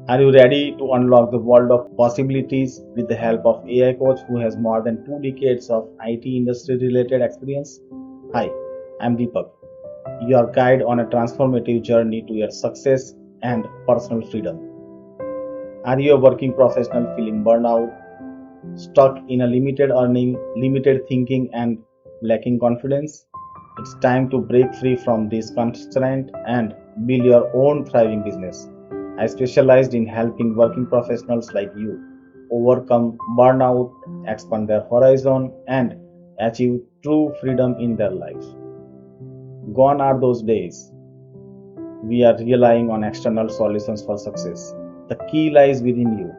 Are you ready to unlock the world of possibilities with the help of AI coach who has more than 2 decades of IT industry related experience? Hi, I'm Deepak, your guide on a transformative journey to your success and personal freedom. Are you a working professional feeling burned out, stuck in a limited earning, limited thinking, and lacking confidence? It's time to break free from this constraint and build your own thriving business. I specialized in helping working professionals like you overcome burnout, expand their horizon, and achieve true freedom in their life. Gone are those days we are relying on external solutions for success. The key lies within you.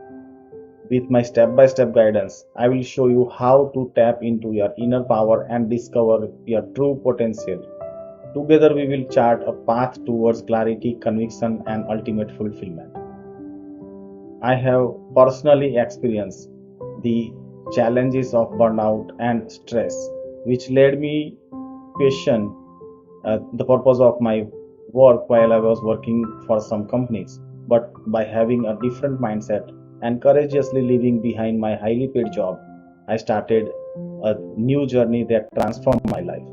With my step by step guidance, I will show you how to tap into your inner power and discover your true potential. Together, we will chart a path towards clarity, conviction, and ultimate fulfillment. I have personally experienced the challenges of burnout and stress, which led me question the purpose of my work while I was working for some companies. But by having a different mindset and courageously leaving behind my highly paid job, I started a new journey that transformed my life.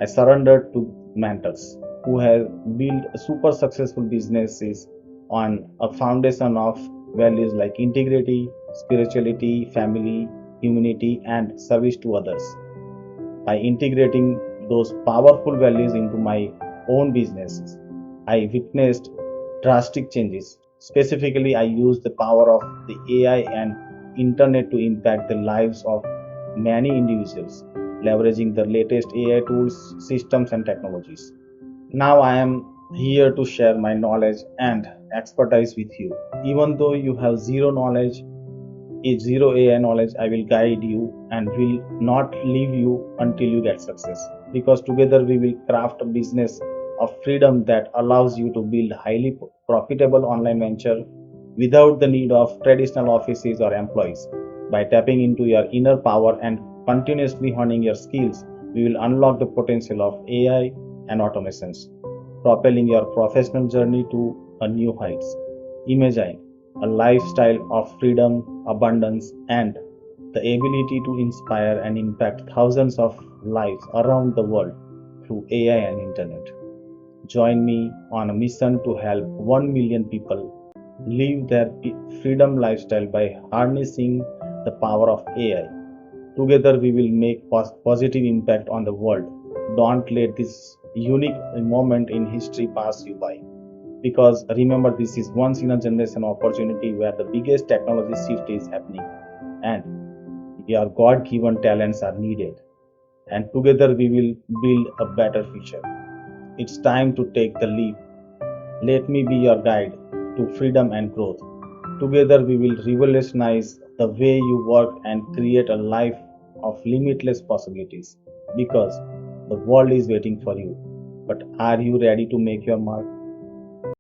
I surrendered to mentors who have built super successful businesses on a foundation of values like integrity, spirituality, family, humanity, and service to others. By integrating those powerful values into my own businesses, I witnessed drastic changes. Specifically, I used the power of the AI and internet to impact the lives of many individuals, leveraging the latest AI tools, systems, and technologies. Now I am here to share my knowledge and expertise with you. Even though you have zero AI knowledge, I will guide you and will not leave you until you get success. Because together we will craft a business of freedom that allows you to build highly profitable online venture without the need of traditional offices or employees. By tapping into your inner power and continuously honing your skills, we will unlock the potential of AI and automations, propelling your professional journey to a new heights. Imagine a lifestyle of freedom, abundance, and the ability to inspire and impact thousands of lives around the world through AI and internet. Join me on a mission to help 1 million people live their freedom lifestyle by harnessing the power of AI. Together, we will make positive impact on the world. Don't let this unique moment in history pass you by. Because remember, this is once in a generation opportunity where the biggest technology shift is happening, and your God given talents are needed. And together, we will build a better future. It's time to take the leap. Let me be your guide to freedom and growth. Together, we will revolutionize the way you work and create a life of limitless possibilities because the world is waiting for you. But are you ready to make your mark?